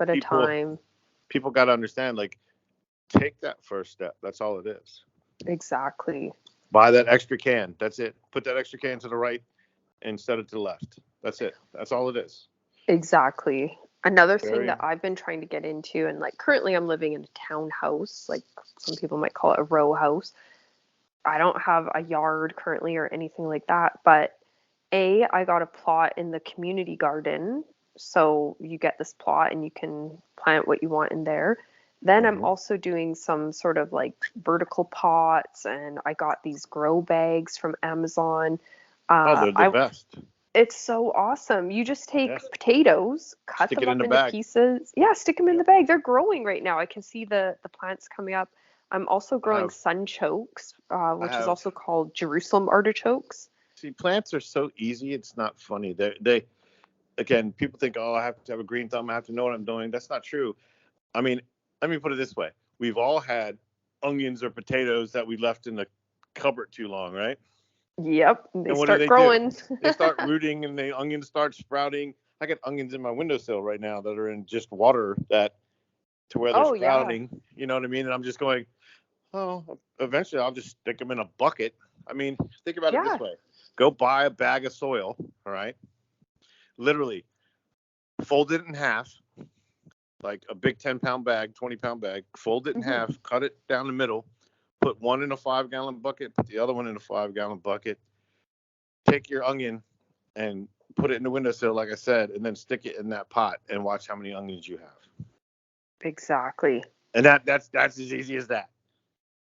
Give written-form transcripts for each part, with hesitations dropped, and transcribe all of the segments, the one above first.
at a time. People got to understand, like, take that first step. That's all it is. Exactly. Buy that extra can. That's it. Put that extra can to the right instead of to the left. That's it. That's all it is. Exactly. Another thing that I've been trying to get into, and like currently I'm living in a townhouse, like some people might call it a row house. I don't have a yard currently or anything like that, but I got a plot in the community garden. So you get this plot and you can plant what you want in there. Then I'm also doing some sort of like vertical pots, and I got these grow bags from Amazon. They're the best. It's so awesome. You just take potatoes, cut them up into pieces. Yeah, stick them in the bag. They're growing right now. I can see the plants coming up. I'm also growing sunchokes, which is also called Jerusalem artichokes. See, plants are so easy. It's not funny. They again, people think, oh, I have to have a green thumb. I have to know what I'm doing. That's not true. I mean, let me put it this way. We've all had onions or potatoes that we left in the cupboard too long, right? Yep. They start growing. They start rooting and the onions start sprouting. I got onions in my windowsill right now that are in just water to where they're sprouting. Yeah. You know what I mean? And I'm just going, eventually I'll just stick them in a bucket. I mean, think about it this way. Go buy a bag of soil, all right? Literally, fold it in half, like a big 10-pound bag, 20-pound bag. Fold it in half, cut it down the middle, put one in a 5-gallon bucket, put the other one in a 5-gallon bucket. Take your onion and put it in the windowsill, like I said, and then stick it in that pot and watch how many onions you have. Exactly. And that's as easy as that.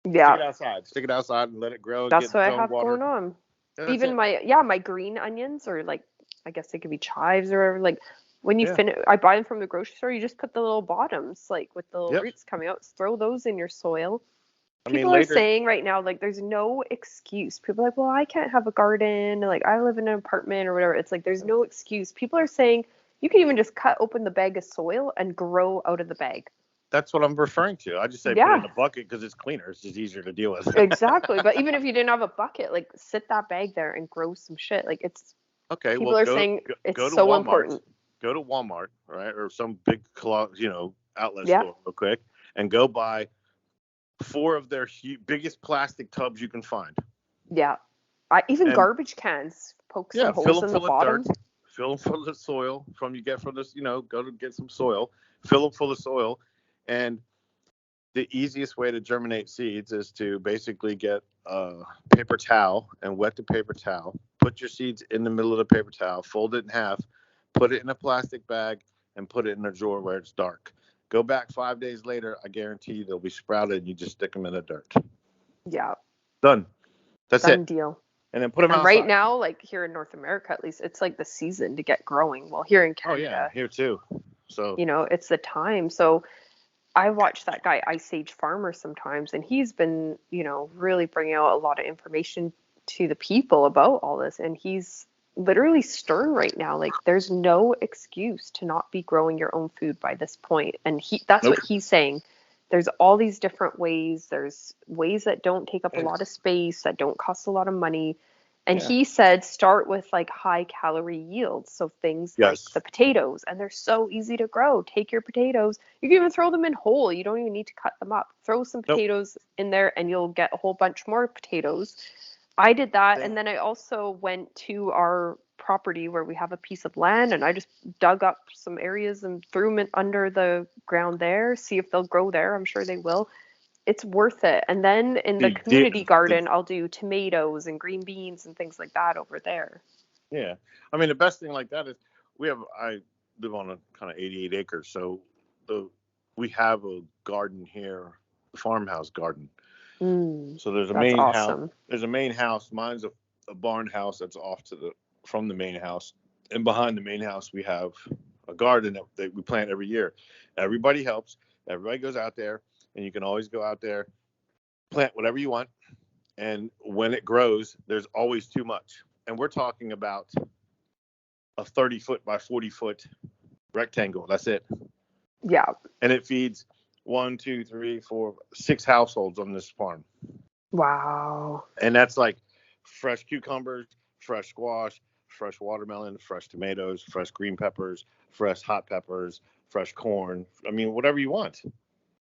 Yeah. Stick it outside and let it grow. That's what I have going on. Even my green onions, or like, I guess they could be chives or whatever. Like when you finish, I buy them from the grocery store. You just put the little bottoms, like with the little roots coming out. Throw those in your soil. People are saying right now, like, there's no excuse. People are like, well, I can't have a garden. Like, I live in an apartment or whatever. It's like, there's no excuse. People are saying you can even just cut open the bag of soil and grow out of the bag. That's what I'm referring to. I just say put it in a bucket because it's cleaner. It's just easier to deal with. Exactly. But even if you didn't have a bucket, like, sit that bag there and grow some shit. Like, it's okay. People are saying it's so Walmart, important. Go to Walmart, right, or some big, outlet store real quick, and go buy 4 of their biggest plastic tubs you can find. Yeah. Garbage cans. Poke some holes in the bottom. Fill them full of soil go to get some soil. Fill them full of soil. And the easiest way to germinate seeds is to basically get a paper towel and wet the paper towel. Put your seeds in the middle of the paper towel. Fold it in half. Put it in a plastic bag and put it in a drawer where it's dark. Go back 5 days later. I guarantee you they'll be sprouted. And you just stick them in the dirt. Yeah. Done. That's it. Done deal. And then put them outside. Right now, like here in North America, at least, it's like the season to get growing. Well, here in Canada. Oh, yeah. Here too. So. It's the time. So I watch that guy, Ice Age Farmer, sometimes, and he's been, really bringing out a lot of information to the people about all this. And he's literally stern right now. Like, there's no excuse to not be growing your own food by this point. And that's what he's saying. There's all these different ways. There's ways that don't take up a lot of space, that don't cost a lot of money. And he said, start with like high calorie yields. So things like the potatoes, and they're so easy to grow. Take your potatoes. You can even throw them in whole. You don't even need to cut them up. Throw some potatoes in there and you'll get a whole bunch more potatoes. I did that. And then I also went to our property where we have a piece of land, and I just dug up some areas and threw them in under the ground there. See if they'll grow there. I'm sure they will. It's worth it. And then in the community garden, I'll do tomatoes and green beans and things like that over there. Yeah. I mean, the best thing like that is I live on a kind of 88 acres. So we have a garden here, a farmhouse garden. So there's a main house. There's a main house. Mine's a barn house that's off from the main house. And behind the main house, we have a garden that we plant every year. Everybody helps. Everybody goes out there. And you can always go out there, plant whatever you want. And when it grows, there's always too much. And we're talking about a 30-foot by 40-foot rectangle. That's it. Yeah. And it feeds 1, 2, 3, 4, 6 households on this farm. Wow. And that's like fresh cucumbers, fresh squash, fresh watermelon, fresh tomatoes, fresh green peppers, fresh hot peppers, fresh corn. I mean, whatever you want.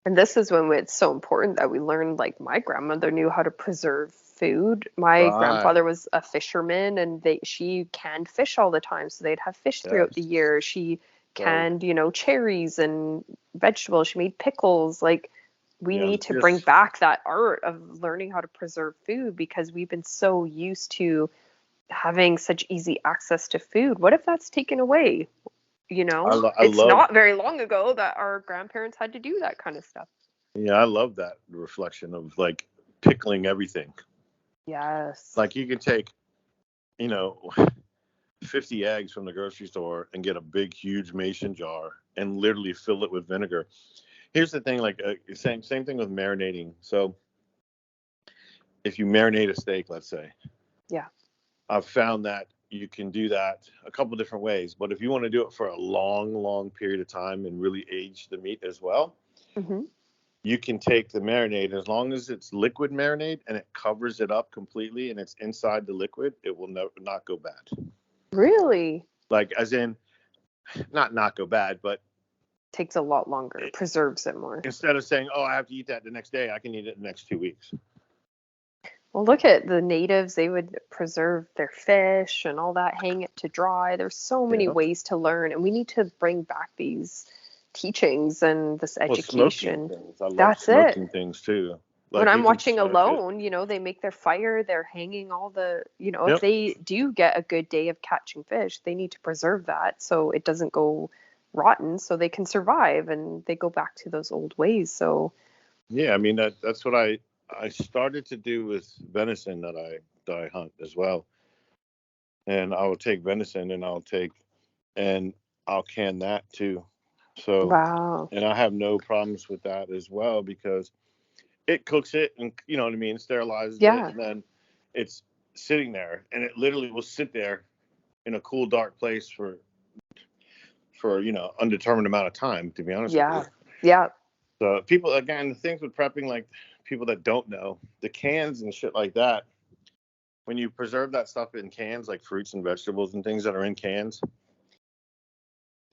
And this is when it's so important that we learn, like my grandmother knew how to preserve food. My Right. grandfather was a fisherman and she canned fish all the time. So they'd have fish throughout the Yes. year. She So canned, cherries and vegetables. She made pickles. Like we yeah, need to bring just back that art of learning how to preserve food because we've been so used to having such easy access to food. What if that's taken away? I It's love. not very long ago that our grandparents had to do that kind of stuff. Yeah, I love that reflection of like pickling everything. Yes. Like you can take, you know, 50 eggs from the grocery store and get a big, huge mason jar and literally fill it with vinegar. Here's the thing, like same thing with marinating. So if you marinate a steak, let's say, Yeah. I've found that you can do that a couple different ways. But if you want to do it for a long, long period of time and really age the meat as well, Hmm. you can take the marinade as long as it's liquid marinade and it covers it up completely and it's inside the liquid, it will not go bad. Really? Like as in not go bad, but Takes a lot longer, it, preserves it more. instead of saying, "Oh, I have to eat that the next day," I can eat it the next 2 weeks. Well, look at the natives. They would preserve their fish and all that, hang it to dry. There's so many Yeah. ways to learn, and we need to bring back these teachings and this Well, smoking education. things. I love That's it. smoking things too. When Like I'm you can watching smoke it. Alone, they make their fire, they're hanging all the, if Yep. they do get a good day of catching fish, they need to preserve that so it doesn't go rotten so they can survive and they go back to those old ways. So, Yeah, I mean that's what I started to do with venison that I hunt as well. And I will take venison and I'll can that too. So, wow. and I have no problems with that as well because it cooks it and you know what I mean, sterilizes it, Yeah. and then it's sitting there and it literally will sit there in a cool dark place for undetermined amount of time, to be honest with you. Yeah. Yeah. So people, again, the things with prepping, like people that don't know, the cans and shit like that, when you preserve that stuff in cans, like fruits and vegetables and things that are in cans,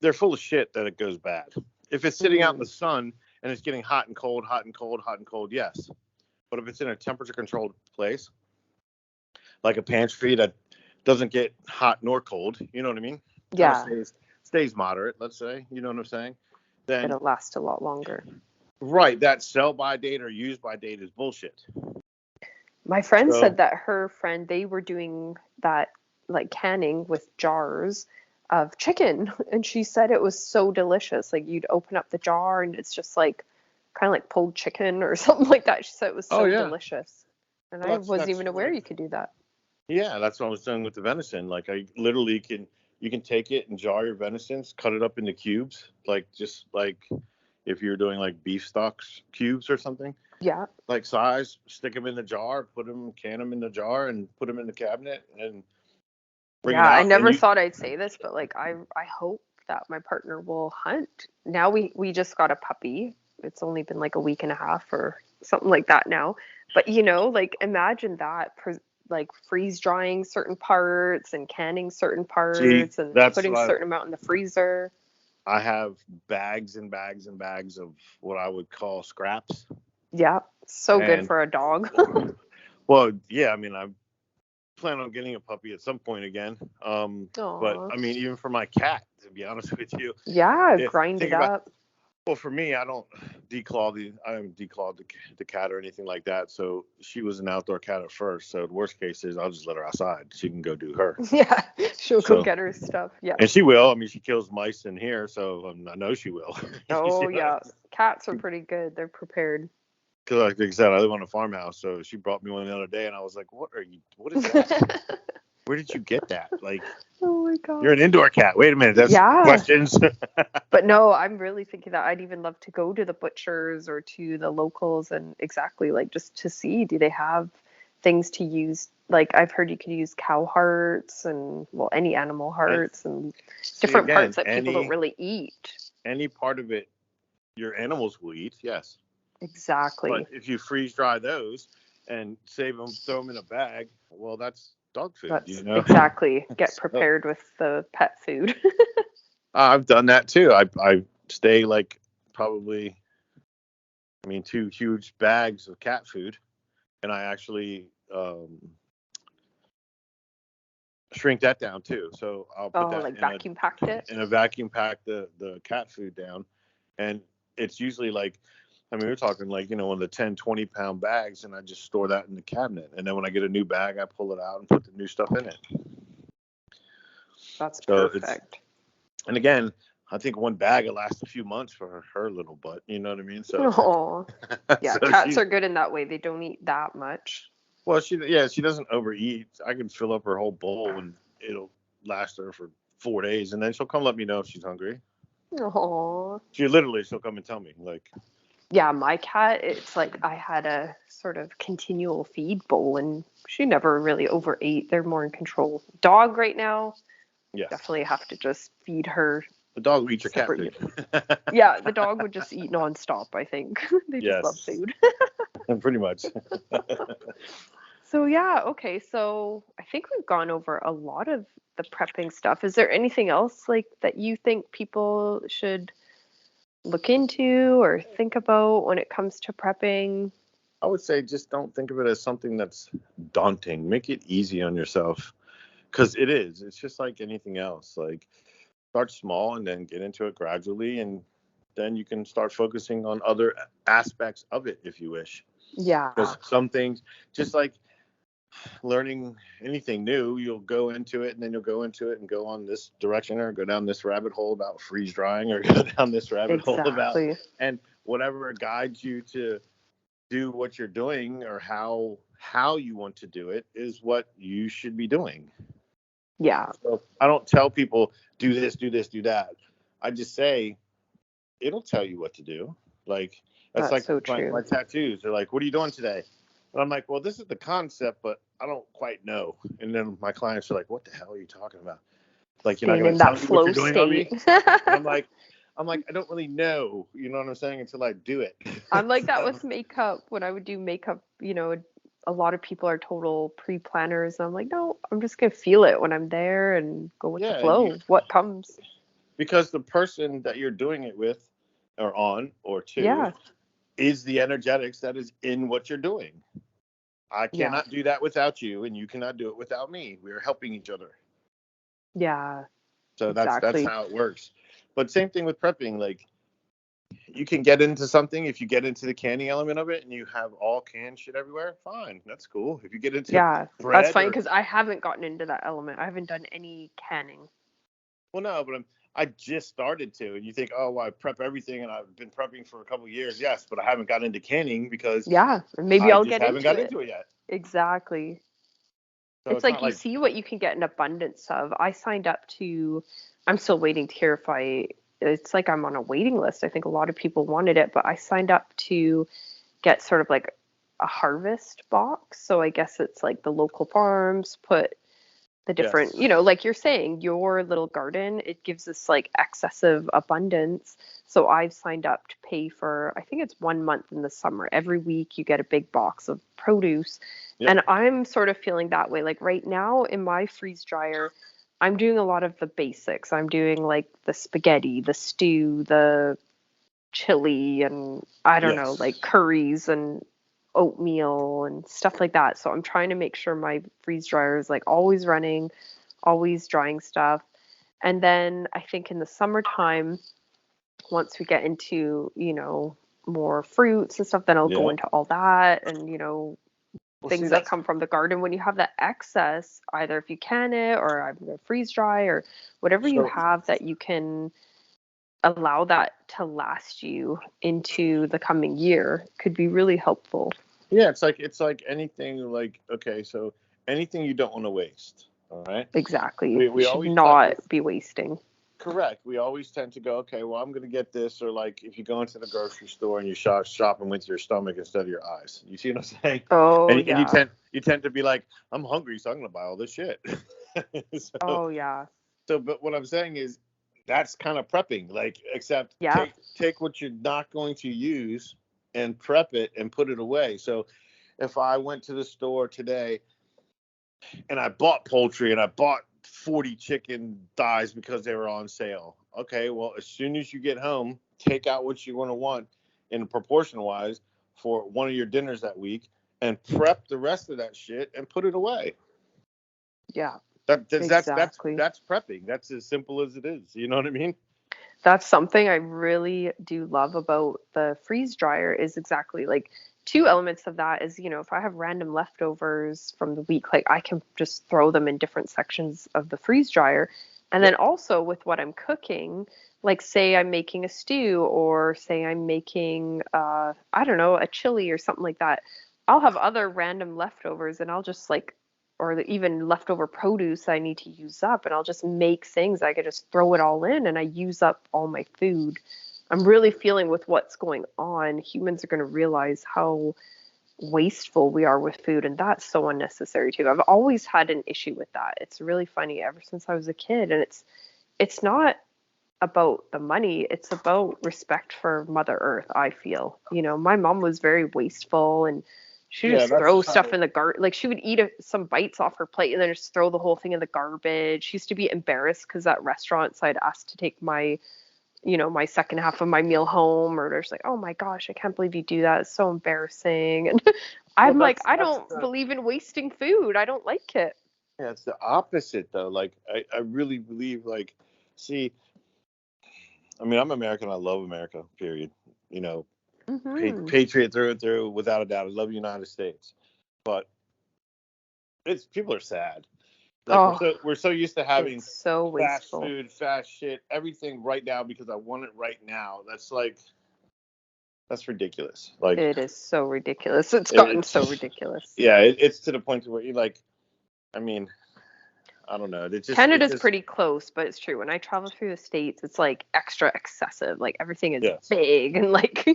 they're full of shit that it goes bad. If it's sitting out in the Mm. sun and it's getting hot and cold, hot and cold, hot and cold, yes. But if it's in a temperature controlled place, like a pantry that doesn't get hot nor cold, you know what I mean? Kind of Yeah. stays moderate, let's say, you know what I'm saying? Then It'll last a lot longer. right, that sell by date or use by date is bullshit. My friend So said that her friend, they were doing that like canning with jars of chicken. And she said it was so delicious. Like you'd open up the jar and it's just like kind of like pulled chicken or something like that. She said it was oh so yeah. delicious. And Well I that's wasn't that's even aware like you could do that. yeah, that's what I was doing with the venison. Like I literally can you can take it and jar your venisons, cut it up into cubes, like just like if you're doing like beef stocks cubes or something, Yeah. like size, stick them in the jar, can them in the jar, and put them in the cabinet, and bring Yeah, it I out. And never you, thought I'd say this, but like I hope that my partner will hunt. Now we just got a puppy. It's only been like a week and a half or something like that now. But like imagine that like freeze drying certain parts and canning certain see, parts and that's putting what certain amount in the freezer. I have bags and bags and bags of what I would call scraps. Yeah, so good And for a dog. well, yeah, I mean, I plan on getting a puppy at some point again. But Aw. I mean, even for my cat, to be honest with you, Yeah, if grind think it about up. well, for me, I haven't declawed the cat or anything like that. So she was an outdoor cat at first. So the worst case is I'll just let her outside. She can go do her. Yeah, she'll go So get her stuff. Yeah. and she will. I mean, she kills mice in here, so I know she will. Oh You know? yeah, cats are pretty good. They're prepared. Because like I said, I live on a farmhouse, so she brought me one the other day, and I was like, What is that? Where did you get that? Like, Oh my you're an gosh. indoor cat. Wait a minute, that's Yeah. questions. But no, I'm really thinking that I'd even love to go to the butchers or to the locals and exactly like just to see, do they have things to use? Like I've heard you can use cow hearts and well, any animal And hearts and see different again, parts that people don't really eat. any part of it your animals will eat, yes. But Exactly. if you freeze dry those and save them, throw them in a bag, well, that's dog food, That's you know. exactly. Get So prepared with the pet food. I've done that too. I stay like probably, I mean, 2 huge bags of cat food, and I actually shrink that down too. So I'll put that like vacuum packed it. in a vacuum pack the cat food down, and it's usually like, I mean, we're talking like, one of the 10, 20-pound bags, and I just store that in the cabinet. And then when I get a new bag, I pull it out and put the new stuff in it. That's perfect. And again, I think one bag will last a few months for her little butt. You know what I mean? So, yeah, so cats are good in that way. They don't eat that much. Well, she doesn't overeat. I can fill up her whole bowl and it'll last her for 4 days, and then she'll come let me know if she's hungry. Aww. She'll come and tell me, like. Yeah, my cat, it's like I had a sort of continual feed bowl, and she never really overate. They're more in control. Dog right now, yes. Definitely have to just feed her. The dog will eat your cat food. Yeah, the dog would just eat nonstop, I think. They just love food. Pretty much. So yeah, okay. So I think we've gone over a lot of the prepping stuff. Is there anything else like that you think people should look into or think about when it comes to prepping? I would say just don't think of it as something that's daunting. Make it easy on yourself, because it is. It's just like anything else. Like, start small and then get into it gradually, and then you can start focusing on other aspects of it if you wish. Yeah. Because some things, just like learning anything new, you'll go into it and then you'll go into it and go on this direction or go down this rabbit hole about freeze drying or go down this rabbit hole about, and whatever guides you to do what you're doing or how you want to do it is what you should be doing. Yeah. So I don't tell people do this, do this, do that. I just say it'll tell you what to do. Like, that's like so true. My tattoos. They're like, what are you doing today? And I'm like, well, this is the concept, but I don't quite know. And then my clients are like, what the hell are you talking about? Like, you're not going to tell me what you're doing on me? I'm like, I don't really know. You know what I'm saying? Until I do it. I'm like that with makeup. When I would do makeup, a lot of people are total pre-planners. And I'm like, no, I'm just going to feel it when I'm there and go with the flow. What comes. Because the person that you're doing it with or on or to is the energetics that is in what you're doing. I cannot do that without you, and you cannot do it without me. We are helping each other. Yeah. So that's how it works. But same thing with prepping. Like, you can get into something if you get into the canning element of it and you have all canned shit everywhere. Fine, that's cool. If you get into bread, that's fine, because I haven't gotten into that element. I haven't done any canning. Well, no, but I just started to, and you think, oh, well, I prep everything, and I've been prepping for a couple of years. Yes, but I haven't gotten into canning because maybe I'll get haven't got into it yet. Exactly. So it's like you see what you can get an abundance of. I signed up to. I'm still waiting to hear if it's like I'm on a waiting list. I think a lot of people wanted it, but I signed up to get sort of like a harvest box. So I guess it's like the local farms put the different, like you're saying, your little garden, it gives us like excessive abundance. So I've signed up to pay for, I think it's 1 month in the summer. Every week you get a big box of produce. Yep. And I'm sort of feeling that way. Like right now in my freeze dryer, I'm doing a lot of the basics. I'm doing like the spaghetti, the stew, the chili, and I don't know, like curries and oatmeal and stuff like that. So I'm trying to make sure my freeze dryer is like always running, always drying stuff. And then I think in the summertime, once we get into, more fruits and stuff, then I'll go into all that and, things that come from the garden. When you have that excess, either if you can it or I'm going to freeze dry or whatever you have that you can allow that to last you into the coming year could be really helpful. Yeah, it's like anything. Like, okay, so anything you don't want to waste. All right. Exactly. We should not be wasting. Correct. We always tend to go, okay, well, I'm going to get this, or like if you go into the grocery store and you shopping with your stomach instead of your eyes. You see what I'm saying? Oh, and you tend to be like, I'm hungry, so I'm going to buy all this shit. So, but what I'm saying is that's kind of prepping, like, except take what you're not going to use and prep it and put it away. So if I went to the store today and I bought poultry and I bought 40 chicken thighs because they were on sale, okay, well, as soon as you get home, take out what you're going to want in proportion wise for one of your dinners that week and prep the rest of that shit and put it away. Yeah, That's exactly. prepping. That's as simple as it is. You know what I mean? That's something I really do love about the freeze dryer is exactly like two elements of that is, if I have random leftovers from the week, like I can just throw them in different sections of the freeze dryer. And then Yep. also with what I'm cooking, like say I'm making a stew or say I'm making I don't know, a chili or something like that. I'll have other random leftovers and I'll just like or even leftover produce I need to use up, and I'll just make things. I could just throw it all in, and I use up all my food. I'm really feeling with what's going on, humans are going to realize how wasteful we are with food, and that's so unnecessary too. I've always had an issue with that. It's really funny ever since I was a kid, and it's not about the money, it's about respect for Mother Earth, I feel. My mom was very wasteful and she Yeah, just that's throw kind stuff of in the like she would eat some bites off her plate and then just throw the whole thing in the garbage. She used to be embarrassed because at restaurants I'd asked to take my second half of my meal home, or they're just like, oh my gosh, I can't believe you do that. It's so embarrassing. And well, I'm like, I that's don't the believe in wasting food. I don't like it. yeah, it's the opposite though. Like I really believe like, see, I mean, I'm American. I love America. Period. You know, Hmm. patriot through and through, without a doubt. I love the United States, but it's people are sad. Like Oh, we're so used to having it's so fast wasteful. food, fast shit, everything right now because I want it right now. That's ridiculous. Like It is so ridiculous. It's gotten so it's ridiculous. yeah, it's to the point where you like. I mean, I don't know. It Canada's just pretty close, but it's true. When I travel through the States, it's like extra excessive. Like everything is yes. big and like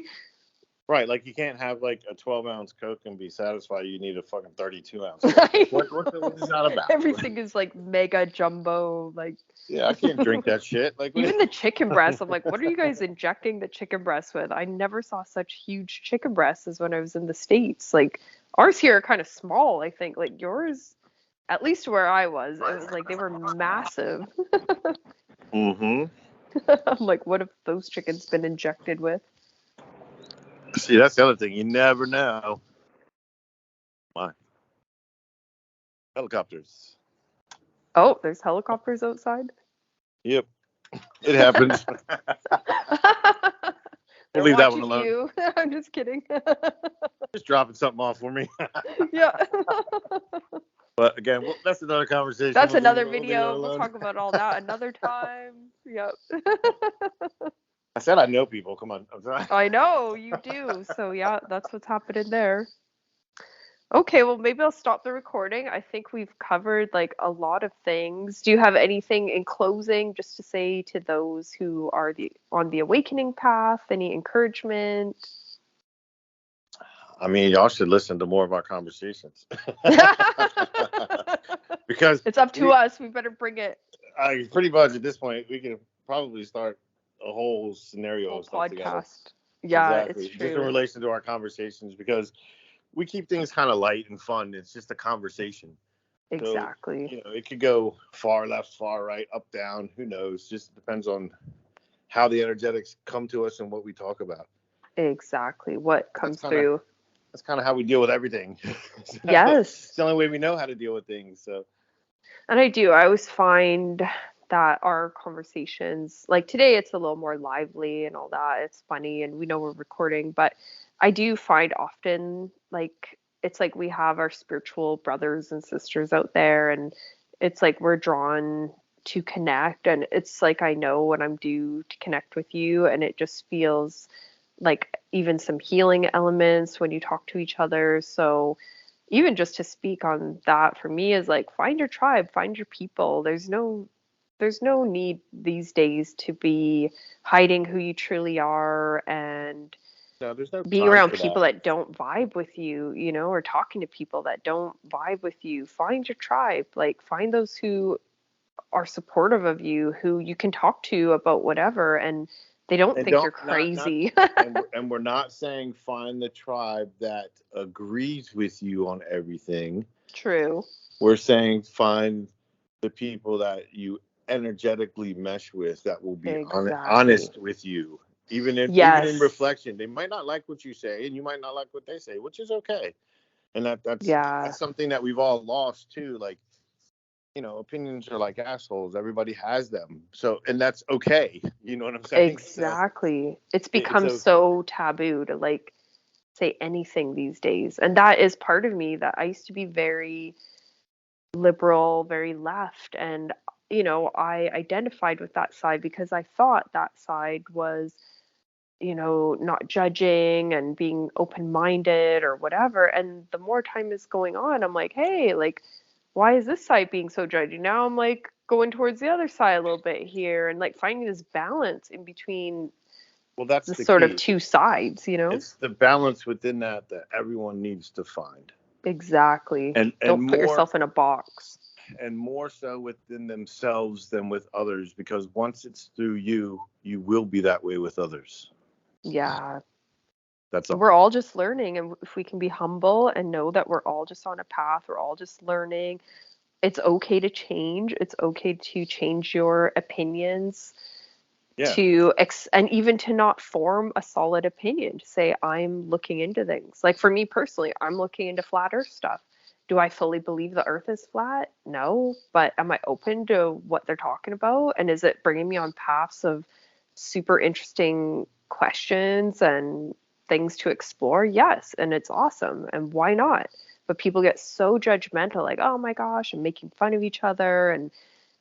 Right, like you can't have like a 12-ounce Coke and be satisfied. You need a fucking 32-ounce Coke. Like, what is that about? everything is like mega jumbo. Like Yeah, I can't drink that shit. Like, even the chicken breasts, I'm like, what are you guys injecting the chicken breasts with? I never saw such huge chicken breasts as when I was in the States. Like ours here are kind of small, I think. Like yours, at least where I was, it was like they were massive. mm-hmm. I'm like, what have those chickens been injected with? See, that's the other thing. You never know. My helicopters. Oh, there's helicopters outside. Yep, it happens. We'll They're leave that one watching alone. you. I'm just kidding. Just dropping something off for me. Yeah. But again, that's another conversation. That's another We'll leave that video. We'll alone. talk about all that another time. Yep. I said I know people. Come on. I know you do. So yeah, that's what's happening there. Okay, well maybe I'll stop the recording. I think we've covered like a lot of things. Do you have anything in closing just to say to those who are on the awakening path? Any encouragement? I mean, y'all should listen to more of our conversations. Because It's up to us. We better bring it. pretty much at this point, we can probably start a whole scenario Whole of stuff together. podcast. Yeah, it's Exactly. Just in true. relation to our conversations, because we keep things kind of light and fun. It's just a conversation. So, Exactly. it could go far left, far right, up, down. Who knows? Just depends on how the energetics come to us and what we talk about. Exactly. What That's comes kind of through. that's kind of how we deal with everything. So, it's Yes. the only way we know how to deal with things. So And I do. I always find that our conversations, like today, it's a little more lively and all that. It's funny and we know we're recording, but I do find often like it's like we have our spiritual brothers and sisters out there, and it's like we're drawn to connect. And it's like I know when I'm due to connect with you, and it just feels like even some healing elements when you talk to each other. So, even just to speak on that for me is like find your tribe, find your people. There's no need these days to be hiding who you truly are and no, there's no being time around for that. people that don't vibe with you, or talking to people that don't vibe with you. Find your tribe. Like find those who are supportive of you, who you can talk to about whatever and they don't And think you're don't not crazy. and we're not saying find the tribe that agrees with you on everything. True. We're saying find the people that you energetically mesh with, that will be Exactly. honest with you. Even in Yes. reflection, they might not like what you say, and you might not like what they say, which is okay. And that's Yeah. something that we've all lost too. Like, opinions are like assholes. Everybody has them. So, and that's okay. You know what I'm saying? So Exactly. It's it's become so taboo to like say anything these days. And that is part of me that I used to be very liberal, very left. And, I identified with that side because I thought that side was, not judging and being open minded or whatever. And the more time is going on, I'm like, hey, like, why is this side being so judgy? Now I'm like going towards the other side a little bit here and like finding this balance in between well, that's the the sort of key. two sides. It's the balance within that everyone needs to find, Exactly. and Don't put more yourself in a box. and more so within themselves than with others, because once it's through you, you will be that way with others. Yeah. That's all. We're all just learning. And if we can be humble and know that we're all just on a path, we're all just learning. It's okay to change. It's okay to change your opinions, Yeah. and even to not form a solid opinion, to say I'm looking into things. Like for me personally, I'm looking into flat earth stuff. Do I fully believe the earth is flat? No, but am I open to what they're talking about, and is it bringing me on paths of super interesting questions and things to explore? Yes, and it's awesome, and why not? But people get so judgmental, like, oh my gosh, and making fun of each other and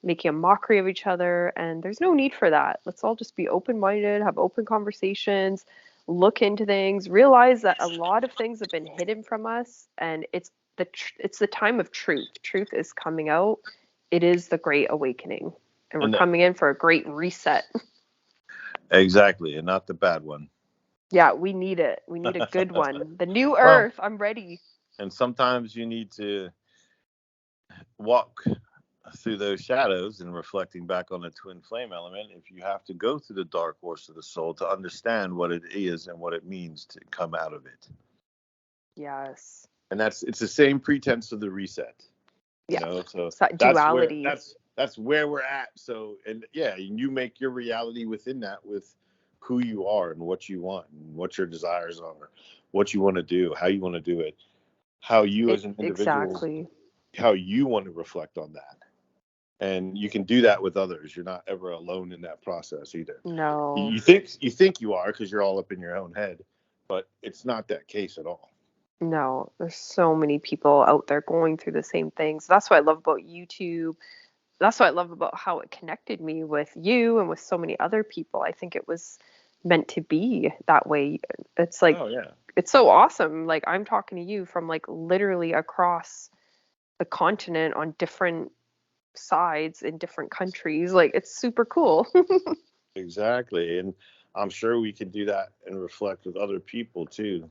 making a mockery of each other. And there's no need for that. Let's all just be open minded, have open conversations, look into things, realize that a lot of things have been hidden from us. And it's the time of truth. Truth is coming out. It is the great awakening. And we're And coming in for a great reset. exactly, and not the bad one. Yeah, we need it. We need a good one. The new Well, earth. I'm ready. and sometimes you need to walk through those shadows, and reflecting back on the twin flame element, if you have to go through the dark force of the soul to understand what it is and what it means to come out of it. Yes. And it's the same pretense of the reset. Yeah. So It's that that's where duality. that's where we're at. So, and yeah, you make your reality within that, with who you are and what you want and what your desires are, what you want to do, how you want to do it, how you as an individual, Exactly. how you want to reflect on that. And you can do that with others. You're not ever alone in that process either. No. You think you are, because you're all up in your own head, but it's not that case at all. No, there's so many people out there going through the same things. That's what I love about YouTube. That's what I love about how it connected me with you and with so many other people. I think it was meant to be that way. It's like, Oh yeah. it's so awesome. Like, I'm talking to you from like literally across the continent on different sides in different countries. Like, it's super cool. Exactly. And I'm sure we can do that and reflect with other people too.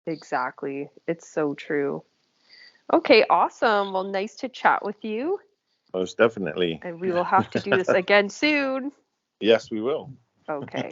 Exactly. It's so true. Okay, awesome. Well, nice to chat with you. Most definitely. And we will have to do this again soon. Yes, we will. Okay.